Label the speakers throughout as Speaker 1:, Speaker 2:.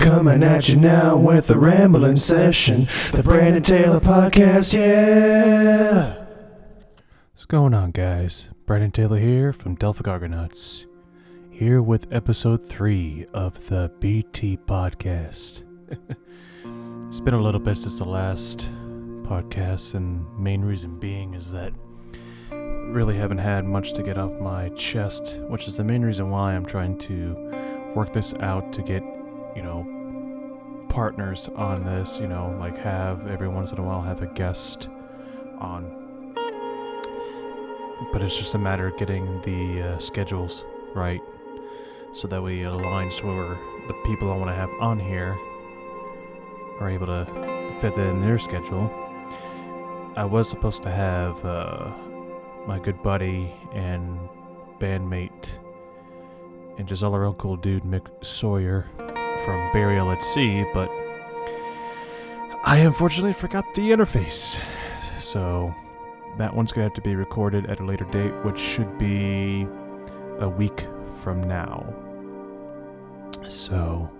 Speaker 1: Coming at you now with a rambling session. The Brandon Taylor Podcast, yeah!
Speaker 2: What's going on, guys? Brandon Taylor here from Delphic Argonauts. Here with episode 3 of the BT Podcast. It's been a little bit since the last podcast, and main reason being is that I really haven't had much to get off my chest, which is the main reason why I'm trying to work this out to get, partners on this, like have every once in a while have a guest on. But it's just a matter of getting the schedules right, so that way it aligns to where the people I want to have on here are able to fit that in their schedule. I was supposed to have my good buddy and bandmate and just all around cool dude Mick Sawyer from Burial at Sea, but I unfortunately forgot the interface. So that one's going to have to be recorded at a later date, which should be a week from now. So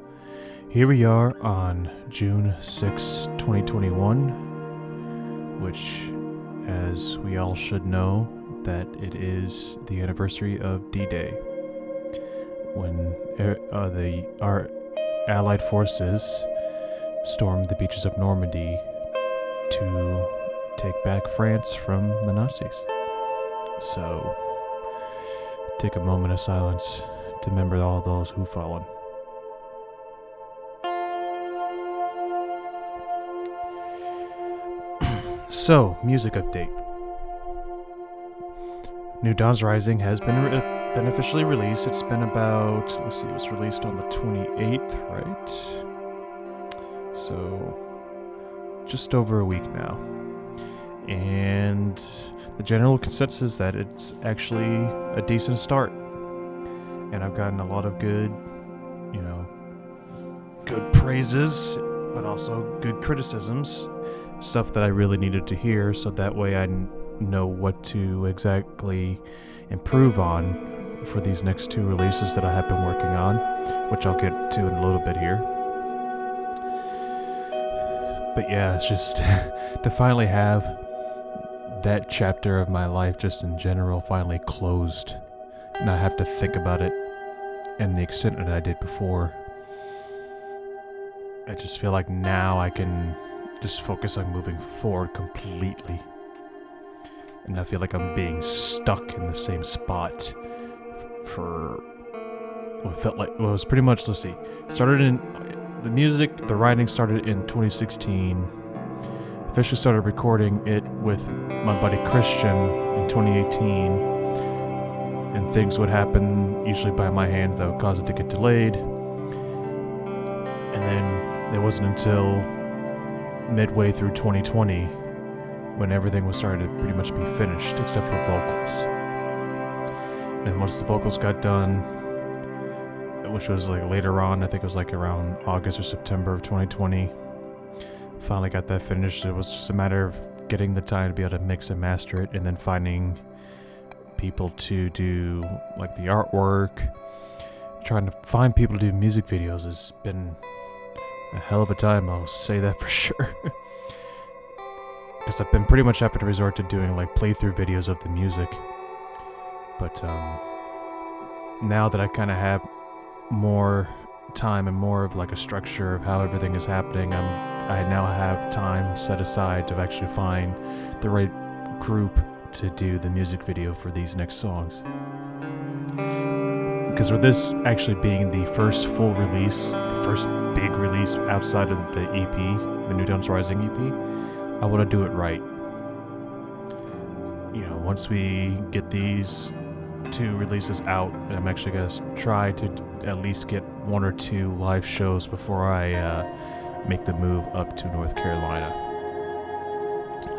Speaker 2: here we are on June 6, 2021, which, as we all should know, that it is the anniversary of D-Day, when our Allied forces stormed the beaches of Normandy to take back France from the Nazis. So, take a moment of silence to remember all those who've fallen. So, music update. New Dawn's Rising has been officially released. It's been about, it was released on the 28th, right? So, just over a week now. And the general consensus is that it's actually a decent start. And I've gotten a lot of good praises, but also good criticisms. Stuff that I really needed to hear, so that way I know what to exactly improve on for these next 2 releases that I have been working on, which I'll get to in a little bit here. But yeah, it's just to finally have that chapter of my life just in general finally closed, not have to think about it in the extent that I did before. I just feel like now I can just focus on moving forward completely. And I feel like I'm being stuck in the same spot for what felt like, well, it was pretty much, the writing started in 2016. Officially started recording it with my buddy Christian in 2018. And things would happen, usually by my hand, that would cause it to get delayed. And then it wasn't until midway through 2020 when everything was starting to pretty much be finished, except for vocals. And once the vocals got done, which was like later on, I think it was like around August or September of 2020, finally got that finished. It was just a matter of getting the time to be able to mix and master it, and then finding people to do like the artwork. Trying to find people to do music videos has been a hell of a time, I'll say that for sure. Because I've been pretty much having to resort to doing like playthrough videos of the music. But now that I kind of have more time and more of like a structure of how everything is happening, I now have time set aside to actually find the right group to do the music video for these next songs. Because with this actually being the first full release, the first big release outside of the EP, the New Dawn's Rising EP, I want to do it right. Once we get these 2 releases out, and I'm actually going to try to at least get 1 or 2 live shows before I make the move up to North Carolina.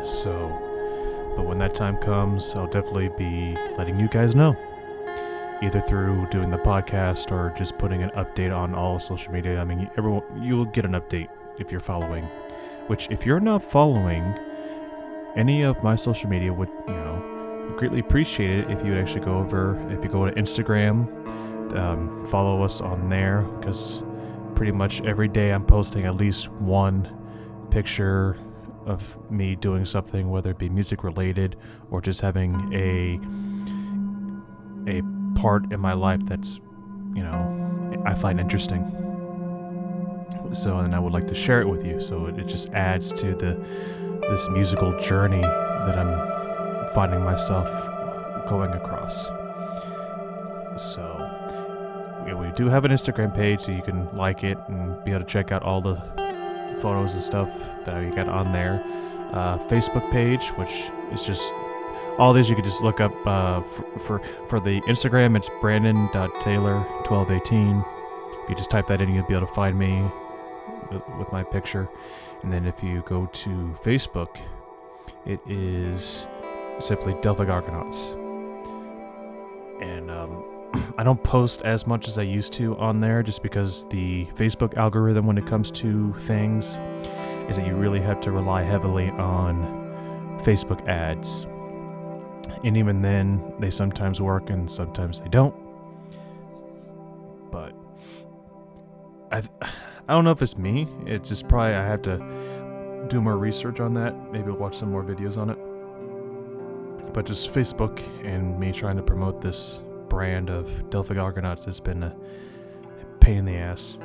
Speaker 2: So, but when that time comes, I'll definitely be letting you guys know. Either through doing the podcast or just putting an update on all social media. I mean, you'll get an update if you're following. Which, if you're not following any of my social media, would greatly appreciate it if you would actually go over. If you go to Instagram, follow us on there, because pretty much every day I'm posting at least one picture of me doing something, whether it be music related or just having a part in my life that's, I find interesting. So, and I would like to share it with you. So it just adds to this musical journey that I'm finding myself going across. So we do have an Instagram page, so you can like it and be able to check out all the photos and stuff that we got on there. Facebook page, which is just all these you could just look up. For the Instagram, it's brandon.taylor1218. If you just type that in, you'll be able to find me with my picture. And then if you go to Facebook, it is simply Delphic Argonauts. And I don't post as much as I used to on there, just because the Facebook algorithm, when it comes to things, is that you really have to rely heavily on Facebook ads. And even then, they sometimes work and sometimes they don't. But I don't know if it's me. It's just probably I have to do more research on that. Maybe watch some more videos on it. But just Facebook and me trying to promote this brand of Delphic Argonauts has been a pain in the ass.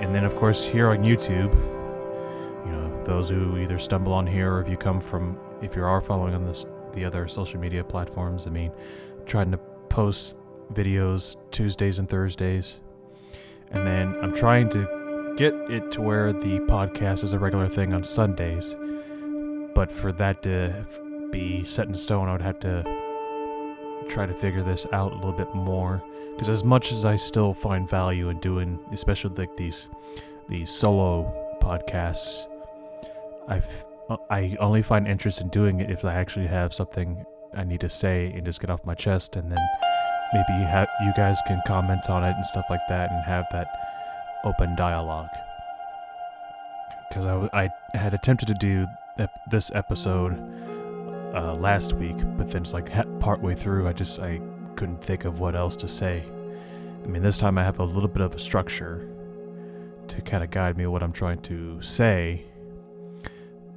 Speaker 2: And then, of course, here on YouTube, those who either stumble on here, or if you are following on the other social media platforms, trying to post videos Tuesdays and Thursdays. And then I'm trying to get it to where the podcast is a regular thing on Sundays. But for that to be set in stone, I would have to try to figure this out a little bit more. Because as much as I still find value in doing, especially like these solo podcasts, I only find interest in doing it if I actually have something I need to say and just get off my chest, and then maybe you guys can comment on it and stuff like that and have that open dialogue. Because I had attempted to do this episode last week, but then it's like partway through I couldn't think of what else to say. This time I have a little bit of a structure to kind of guide me what I'm trying to say.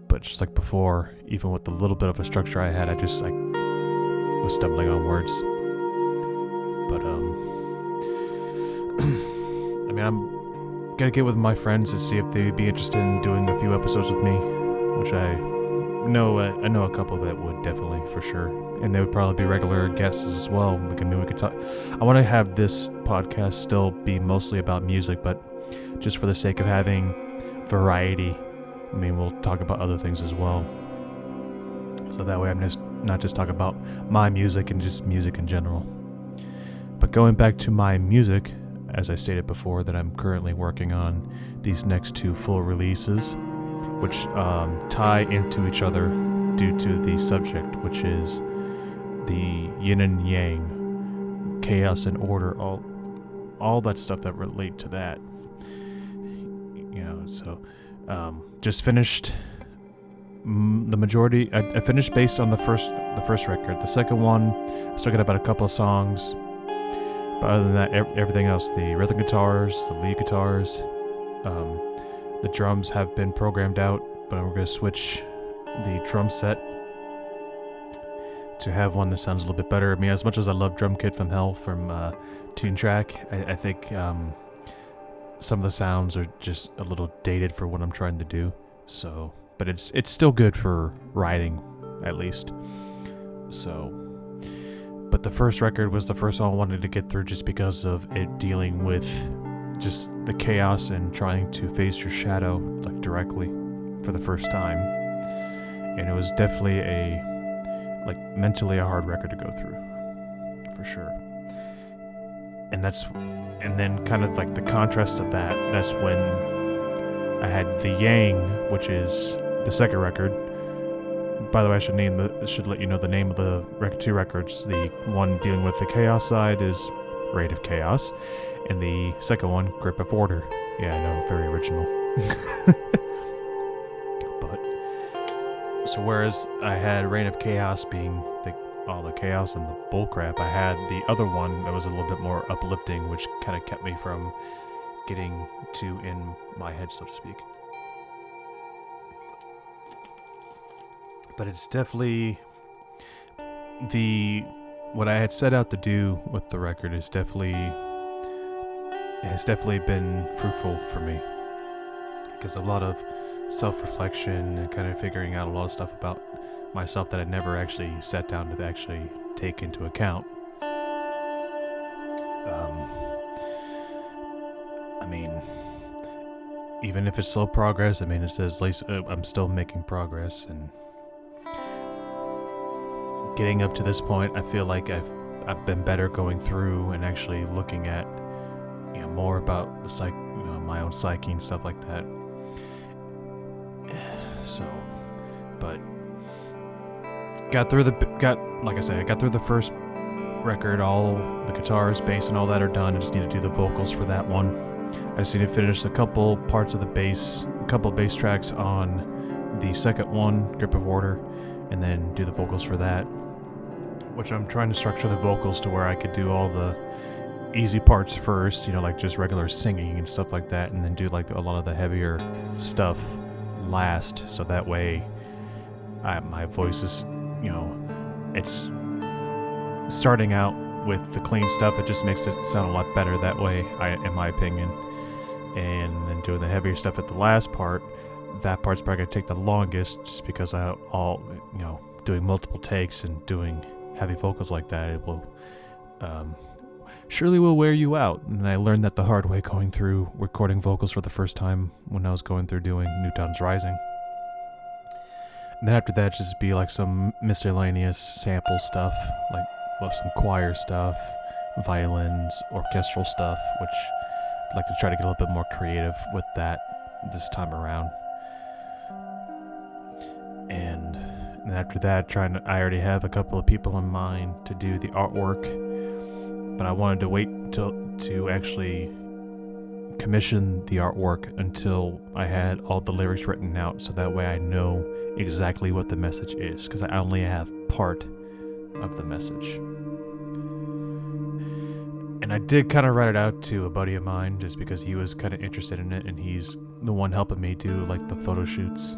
Speaker 2: But just like before, even with the little bit of a structure I had, I was stumbling on words. But I'm gonna get with my friends to see if they'd be interested in doing a few episodes with me, which I know a couple that would definitely, for sure, and they would probably be regular guests as well. We could talk. I want to have this podcast still be mostly about music, but just for the sake of having variety, we'll talk about other things as well. So that way I'm not just talking about my music and just music in general. But going back to my music, as I stated before, that I'm currently working on these next 2 full releases, which tie into each other due to the subject, which is the yin and yang, chaos and order, all that stuff that relate to that. So just finished the majority. I finished based on the first record. The second one, I still got about a couple of songs, but other than that, everything else, the rhythm guitars, the lead guitars, the drums have been programmed out, but we're going to switch the drum set to have one that sounds a little bit better. As much as I love Drum Kit from Hell from Toontrack, I think some of the sounds are just a little dated for what I'm trying to do. So, but it's still good for writing, at least. So, but the first record was the first one I wanted to get through, just because of it dealing with just the chaos and trying to face your shadow directly for the first time. And it was definitely mentally a hard record to go through, for sure. And then kind of like the contrast of that's when I had the Yang, which is the second record. By the way, I should let you know the name of the 2 records. The one dealing with the chaos side is Rate of Chaos, and the second one, Grip of Order. Yeah, I know, very original. But so whereas I had Reign of Chaos being all the chaos and the bullcrap, I had the other one that was a little bit more uplifting, which kind of kept me from getting to in my head, so to speak. But it's definitely what I had set out to do with the record has definitely been fruitful for me, because a lot of self-reflection and kind of figuring out a lot of stuff about myself that I never actually sat down to actually take into account. I mean, even if it's slow progress, I mean, it says I'm still making progress, and getting up to this point, I feel like I've been better going through and actually looking at, more about the my own psyche and stuff like that. So, but I got through the first record. All the guitars, bass, and all that are done. I just need to do the vocals for that one. I just need to finish a couple parts of the bass, a couple of bass tracks on the second one, Grip of Order, and then do the vocals for that. Which I'm trying to structure the vocals to where I could do all the easy parts first, like just regular singing and stuff like that, and then do like a lot of the heavier stuff last, so that way my voice is, it's starting out with the clean stuff. It just makes it sound a lot better that way, in my opinion. And then doing the heavier stuff at the last part, that part's probably going to take the longest, just because doing multiple takes and doing heavy vocals like that, it will surely will wear you out. And I learned that the hard way going through recording vocals for the first time when I was going through doing New Dawn's Rising. And then after that, just be like some miscellaneous sample stuff, like some choir stuff, violins, orchestral stuff, which I'd like to try to get a little bit more creative with that this time around. And after that, I already have a couple of people in mind to do the artwork, but I wanted to wait to actually commission the artwork until I had all the lyrics written out, so that way I know exactly what the message is, because I only have part of the message. And I did kind of write it out to a buddy of mine, just because he was kind of interested in it, and he's the one helping me do like the photo shoots.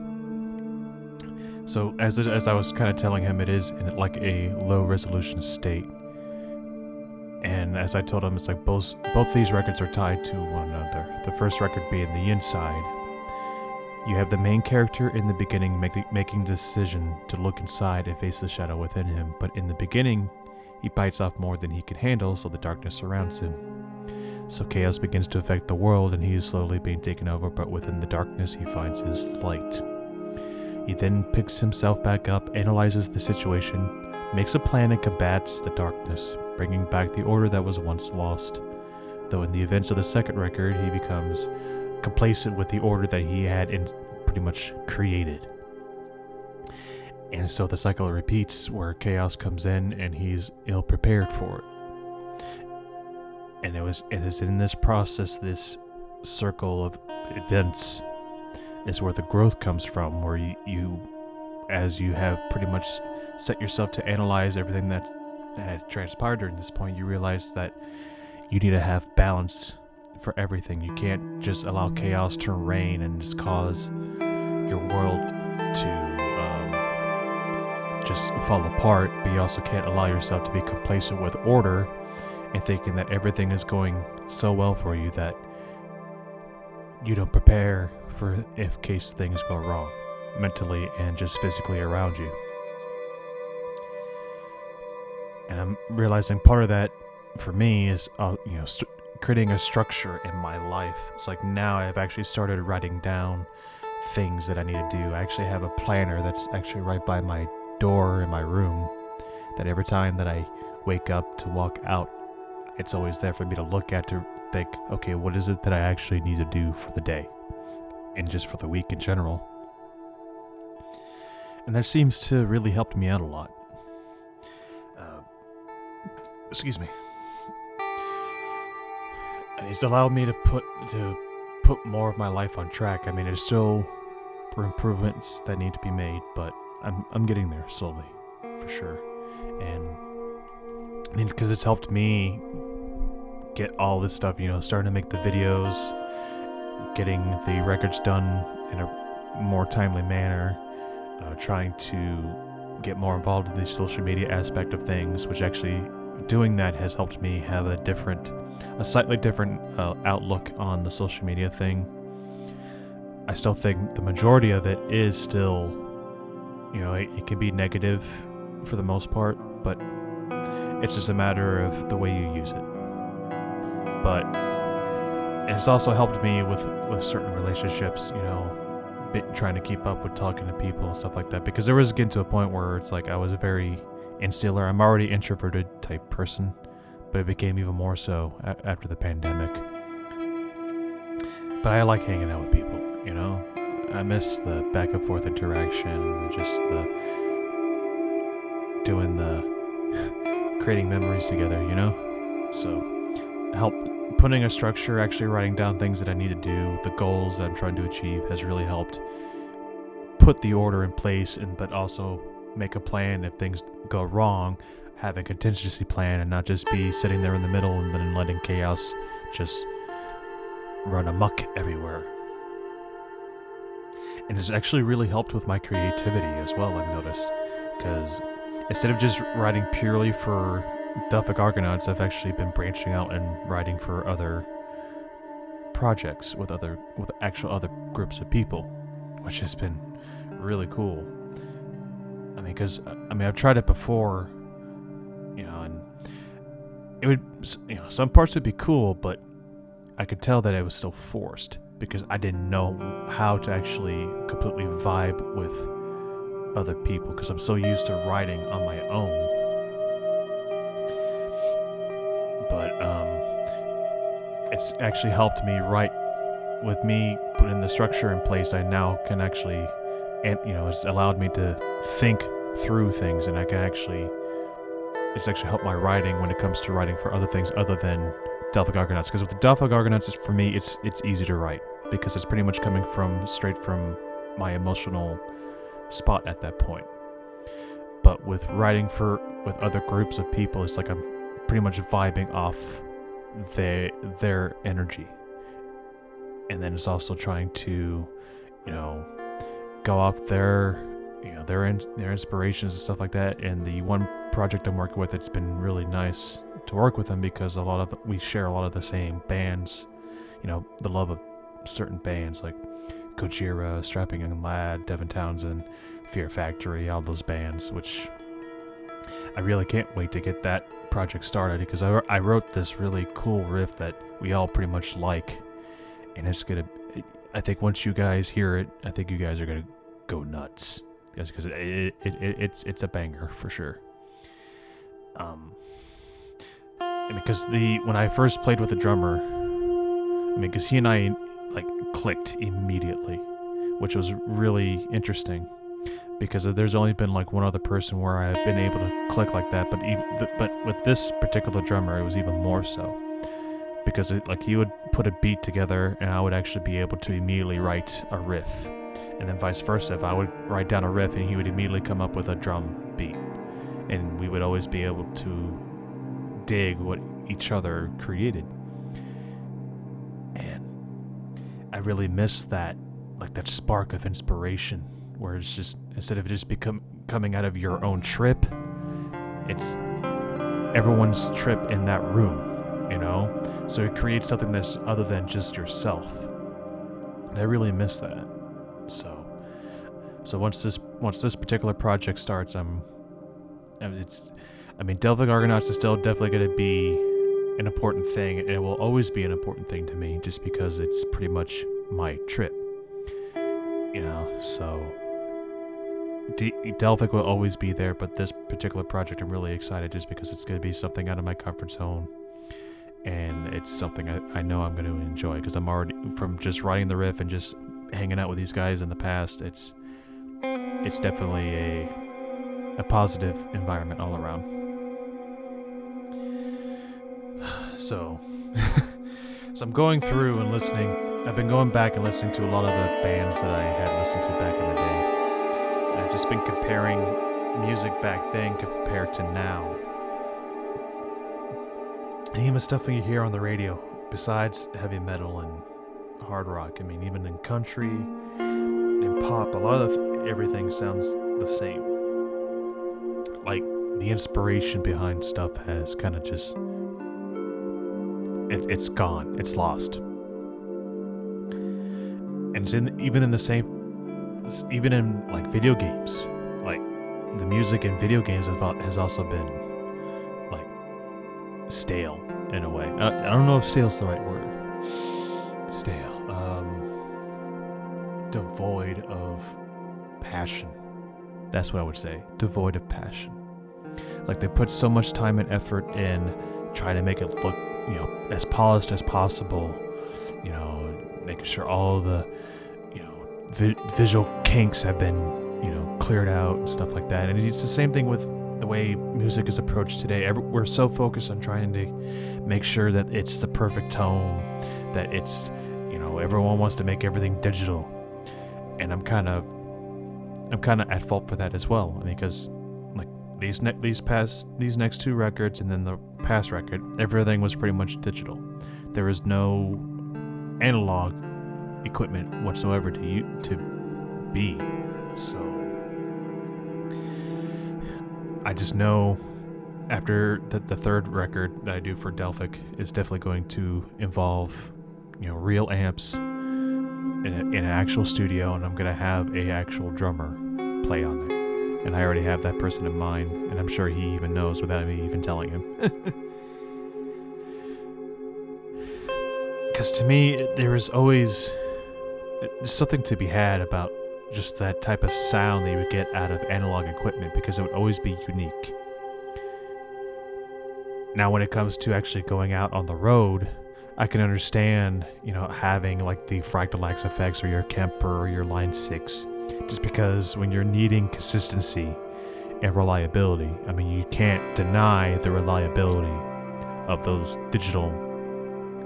Speaker 2: So as I was kind of telling him, it is in like a low resolution state. And as I told him, it's like both these records are tied to one another. The first record being the inside. You have the main character in the beginning making the decision to look inside and face the shadow within him. But in the beginning, he bites off more than he can handle, so the darkness surrounds him. So chaos begins to affect the world, and he is slowly being taken over, but within the darkness he finds his light. He then picks himself back up, analyzes the situation, makes a plan, and combats the darkness, bringing back the order that was once lost. Though in the events of the second record, he becomes complacent with the order that he had pretty much created. And so the cycle repeats, where chaos comes in and he's ill-prepared for it. And it is in this process, this circle of events, is where the growth comes from, where you as you have pretty much set yourself to analyze everything that had transpired during this point, you realize that you need to have balance for everything. You can't just allow chaos to reign and just cause your world to just fall apart, but you also can't allow yourself to be complacent with order and thinking that everything is going so well for you that you don't prepare for if case things go wrong, mentally and just physically around you. And I'm realizing part of that for me is, creating a structure in my life. It's like now I've actually started writing down things that I need to do. I actually have a planner that's actually right by my door in my room, that every time that I wake up to walk out, it's always there for me to look at, to think, okay, what is it that I actually need to do for the day and just for the week in general. And that seems to really help me out a lot. Excuse me. And it's allowed me to put more of my life on track. I mean, there's still improvements that need to be made, but I'm getting there slowly, for sure. And I mean, because it's helped me get all this stuff, starting to make the videos, getting the records done in a more timely manner, trying to get more involved in the social media aspect of things, which actually doing that has helped me have a slightly different outlook on the social media thing. I still think the majority of it is still, it can be negative for the most part, but it's just a matter of the way you use it. But it's also helped me with certain relationships, trying to keep up with talking to people and stuff like that, because there was getting to a point where it's like I was a very insular, I'm already introverted type person, but it became even more so after the pandemic. But I like hanging out with people, I miss the back and forth interaction, just creating memories together, So help putting a structure, actually writing down things that I need to do, the goals that I'm trying to achieve, has really helped put the order in place, but also make a plan if things go wrong, have a contingency plan, and not just be sitting there in the middle and then letting chaos just run amok everywhere. And it's actually really helped with my creativity as well, I've noticed, because instead of just writing purely for Delphic Argonauts, I've actually been branching out and writing for other projects with actual other groups of people, which has been really cool. Because I've tried it before, and it would, some parts would be cool, but I could tell that it was still forced because I didn't know how to actually completely vibe with other people, because I'm so used to writing on my own. But it's actually helped me write. With me putting the structure in place, I now can actually, and it's allowed me to think through things, and it's actually helped my writing when it comes to writing for other things other than Delphic Argonauts. Because with the Delphic Argonauts, for me, it's easy to write because it's pretty much coming straight from my emotional spot at that point. But with writing with other groups of people, it's like I'm pretty much vibing off their energy, and then it's also trying to, go off their inspirations and stuff like that. And the one project I'm working with, it's been really nice to work with them because we share a lot of the same bands, the love of certain bands like Gojira, Strapping Young Lad, Devin Townsend, Fear Factory, all those bands, which I really can't wait to get that project started, because I wrote this really cool riff that we all pretty much like, and I think once you guys hear it, I think you guys are gonna go nuts, because it's a banger for sure. Because when I first played with the drummer, because he and I clicked immediately, which was really interesting. Because there's only been one other person where I've been able to click like that, but with this particular drummer, it was even more so. Because he would put a beat together, and I would actually be able to immediately write a riff, and then vice versa. If I would write down a riff, and he would immediately come up with a drum beat, and we would always be able to dig what each other created. And I really miss that spark of inspiration, where it's just, instead of it just coming out of your own trip, it's everyone's trip in that room, so it creates something that's other than just yourself. And I really miss that. So once this particular project starts, Delphic Argonauts is still definitely going to be an important thing, and it will always be an important thing to me, just because it's pretty much my trip, so Delphic will always be there. But this particular project, I'm really excited, just because it's going to be something out of my comfort zone, and it's something I know I'm going to enjoy, because I'm already, from just writing the riff and just hanging out with these guys in the past, it's definitely a positive environment all around. So I'm going through and listening. I've been going back and listening to a lot of the bands that I had listened to back in the day. And I've just been comparing music back then compared to now. any of the stuff you hear on the radio, besides heavy metal and hard rock, I mean, even in country and pop, a lot of everything sounds the same. Like, the inspiration behind stuff has kind of just... It's gone. It's lost. And it's even in the same... Even in, like, video games. Like, the music in video games has also been, like, stale, in a way. I don't know if stale's the right word. Stale. Devoid of passion. That's what I would say. Devoid of passion. Like, they put so much time and effort in trying to make it look, as polished as possible. Making sure all the, visual kinks have been, cleared out and stuff like that. And it's the same thing with the way music is approached today. We're so focused on trying to make sure that it's the perfect tone, that it's, everyone wants to make everything digital. And I'm kind of at fault for that as well, because like these next two records and then the past record, everything was pretty much digital. There was no analog equipment whatsoever to be. So I just know after the third record that I do for Delphic is definitely going to involve real amps in an actual studio, and I'm gonna have a actual drummer play on it. And I already have that person in mind, and I'm sure he even knows without me even telling him. Because to me, there is always something to be had about just that type of sound that you would get out of analog equipment, because it would always be unique. Now, when it comes to actually going out on the road, I can understand, having like the Fractal X effects or your Kemper or your Line 6, just because when you're needing consistency and reliability, I mean, you can't deny the reliability of those digital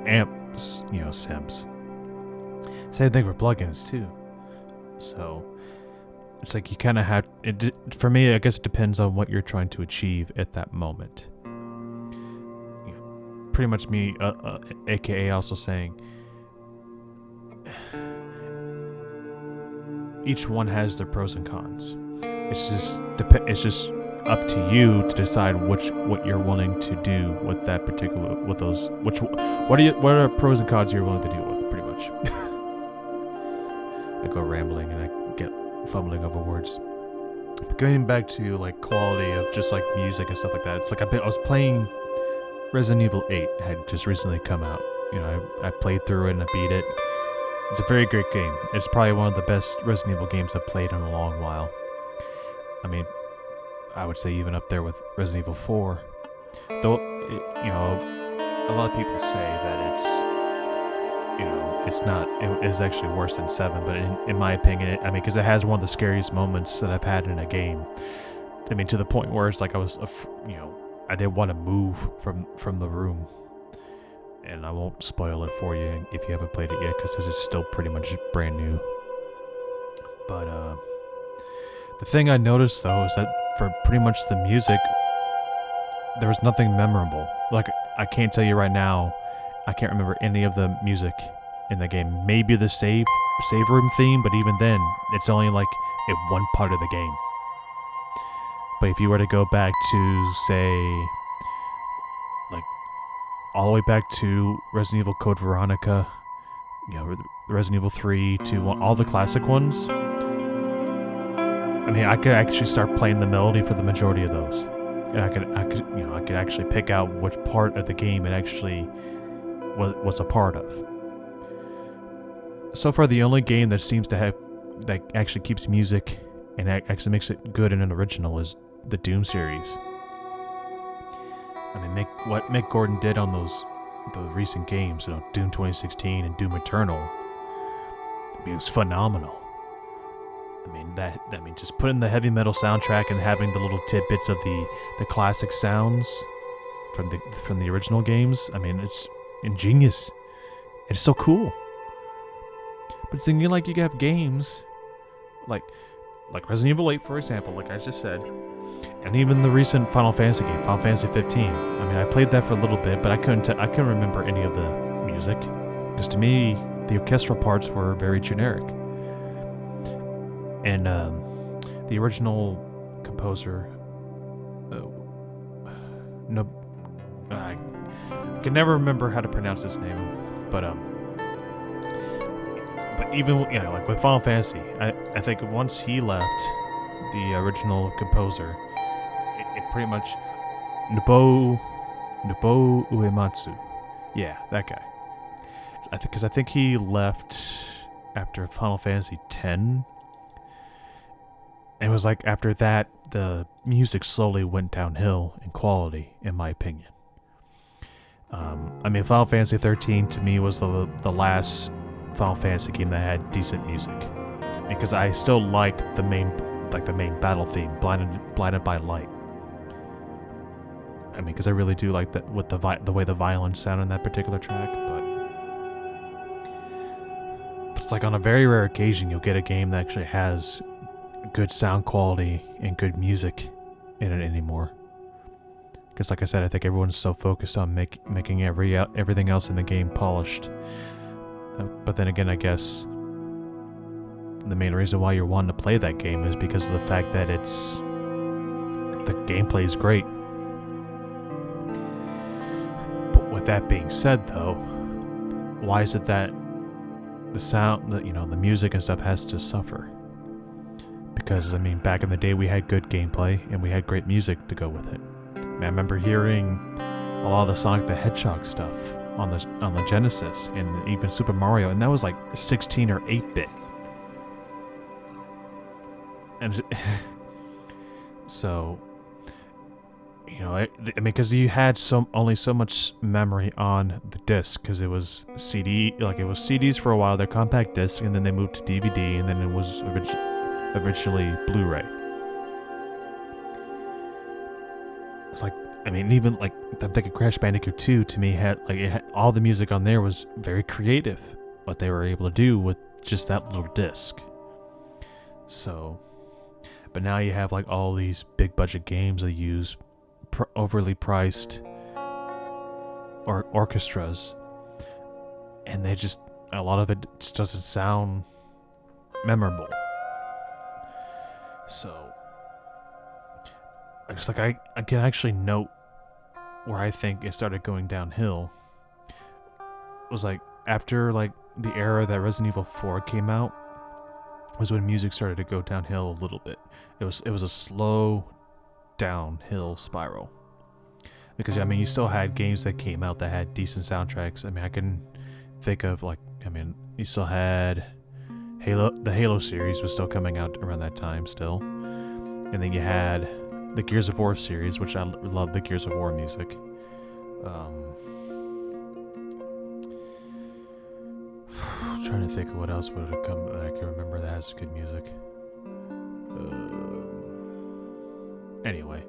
Speaker 2: amps, SIMs. Same thing for plugins too. So it's like you kind of have it. For me, I guess it depends on what you're trying to achieve at that moment. Pretty much me, aka also saying each one has their pros and cons. It's just up to you to decide what you're willing to do with that particular, with those, what are pros and cons you're willing to deal with, pretty much. I go rambling and I get fumbling over words. But going back to like quality of just like music and stuff like that, it's like I was playing Resident Evil 8 had just recently come out. I played through it and I beat it. It's a very great game. It's probably one of the best Resident Evil games I've played in a long while. I mean, I would say even up there with Resident Evil 4. Though, a lot of people say that it is actually worse than 7, but in my opinion, because it has one of the scariest moments that I've had in a game. I mean, to the point where it's like I didn't want to move from the room. And I won't spoil it for you if you haven't played it yet, because it's still pretty much brand new. But the thing I noticed though is that for pretty much the music, there was nothing memorable. Like, I can't tell you right now, I can't remember any of the music in the game. Maybe the save room theme, but even then, it's only like in one part of the game. But if you were to go back to, say, like, all the way back to Resident Evil Code Veronica, Resident Evil 3, 2, 1, all the classic ones, I mean, I could actually start playing the melody for the majority of those. And I could actually pick out which part of the game it actually was a part of. So far, the only game that seems to have, that actually keeps music and actually makes it good and an original is the Doom series. I mean, what Mick Gordon did on the recent games, Doom 2016 and Doom Eternal, it was phenomenal. I mean, just putting the heavy metal soundtrack and having the little tidbits of the classic sounds from the original games. I mean, it's ingenious. It's so cool. But it's thinking like you have games like Resident Evil 8, for example, like I just said, And even the recent Final Fantasy game, Final Fantasy 15. I mean, I played that for a little bit, but I couldn't remember any of the music, because to me, the orchestral parts were very generic. And the original composer, I can never remember how to pronounce his name, but even like with Final Fantasy, I think once he left, the original composer, it pretty much Nobuo Uematsu, yeah, that guy. Because I think he left after Final Fantasy X, and it was like after that the music slowly went downhill in quality, in my opinion. I mean, Final Fantasy 13 to me was the last Final Fantasy game that had decent music, because I still liked the main battle theme, Blinded by Light. I mean, because I really do like that with the way the violins sound in that particular track, but it's like on a very rare occasion you'll get a game that actually has good sound quality and good music in it anymore. Because like I said, I think everyone's so focused on making everything else in the game polished. But then again, I guess the main reason why you're wanting to play that game is because of the fact that the gameplay is great. But with that being said, though, why is it that the sound, the music and stuff has to suffer? Because I mean, back in the day, we had good gameplay and we had great music to go with it. I remember hearing a lot of the Sonic the Hedgehog stuff on the Genesis and even Super Mario, and that was like 16 or 8-bit. And so, I mean, because you had only so much memory on the disc, because it was CD, like it was CDs for a while, they're compact disc, and then they moved to DVD, and then it was eventually Blu-ray. It's like, I mean, even like I'm thinking Crash Bandicoot 2 to me had all the music on there was very creative, what they were able to do with just that little disc. So, but now you have like all these big budget games that use overly priced or orchestras, and a lot of it just doesn't sound memorable. So it's like I can actually note where I think it started going downhill was like after like the era that Resident Evil 4 came out was when music started to go downhill a little bit. It was a slow downhill spiral, because I mean, you still had games that came out that had decent soundtracks. I mean, I can think of you still had the Halo series was still coming out around that time still, and then you had the Gears of War series, which I love the Gears of War music. Trying to think of what else would have come that I can remember that has good music. Anyway,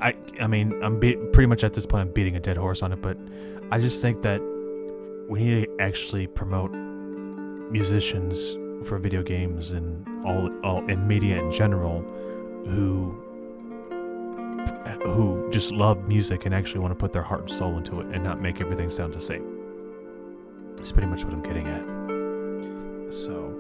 Speaker 2: I mean, I'm pretty much at this point I'm beating a dead horse on it, but I just think that we need to actually promote musicians for video games and all in media in general who just love music and actually want to put their heart and soul into it and not make everything sound the same. That's pretty much what I'm getting at. So,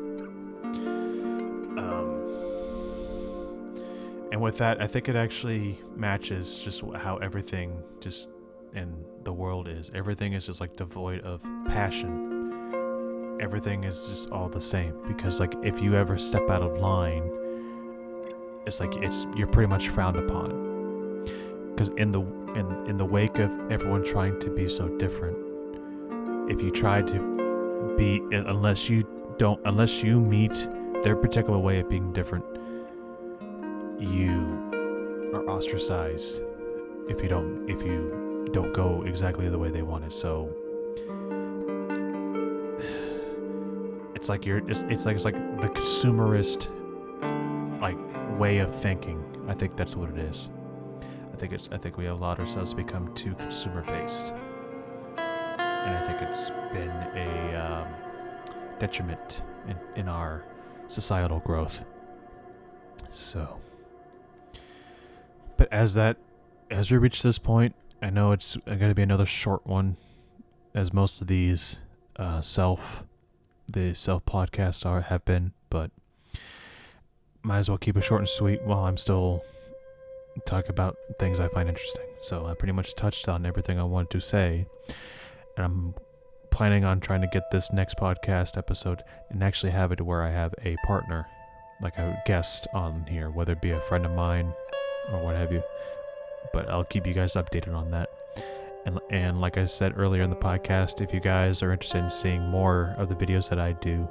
Speaker 2: and with that, I think it actually matches just how everything just in the world is. Everything is just like devoid of passion. Everything is just all the same, because like if you ever step out of line, it's like you're pretty much frowned upon. Because in the wake of everyone trying to be so different, if you try to be, unless you meet their particular way of being different, you are ostracized if you don't go exactly the way they want it. So it's like it's like the consumerist like way of thinking. I think that's what it is. I think we allowed ourselves to become too consumer based, and I think it's been a detriment in our societal growth. So, But as we reach this point, I know it's going to be another short one, as most of these self podcasts have been, but might as well keep it short and sweet while I'm still talking about things I find interesting. So I pretty much touched on everything I wanted to say, and I'm planning on trying to get this next podcast episode and actually have it to where I have a partner, like a guest on here, whether it be a friend of mine or what have you. But I'll keep you guys updated on that. And like I said earlier in the podcast, if you guys are interested in seeing more of the videos that I do,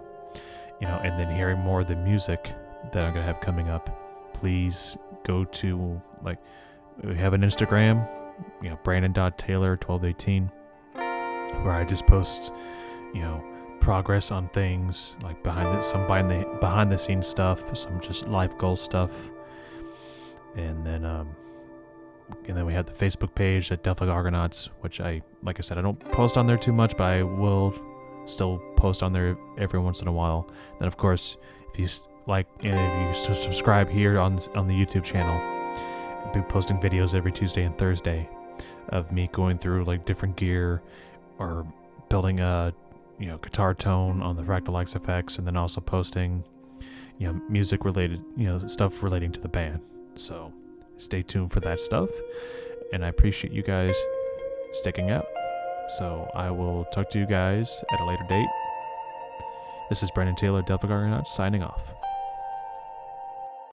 Speaker 2: and then hearing more of the music that I'm going to have coming up, please go to, we have an Instagram, Brandon.Taylor1218, where I just post, progress on things, like behind the scenes stuff, some just life goal stuff. And then we have the Facebook page at Delphic Argonauts, which like I said, I don't post on there too much, but I will still post on there every once in a while. Then of course, if you subscribe here on the YouTube channel, I'll be posting videos every Tuesday and Thursday of me going through different gear or building a guitar tone on the Fractal XFX, and then also posting music related stuff relating to the band. So stay tuned for that stuff, and I appreciate you guys sticking out. So I will talk to you guys at a later date. This is Brandon Taylor, Delphic Argonauts, signing off.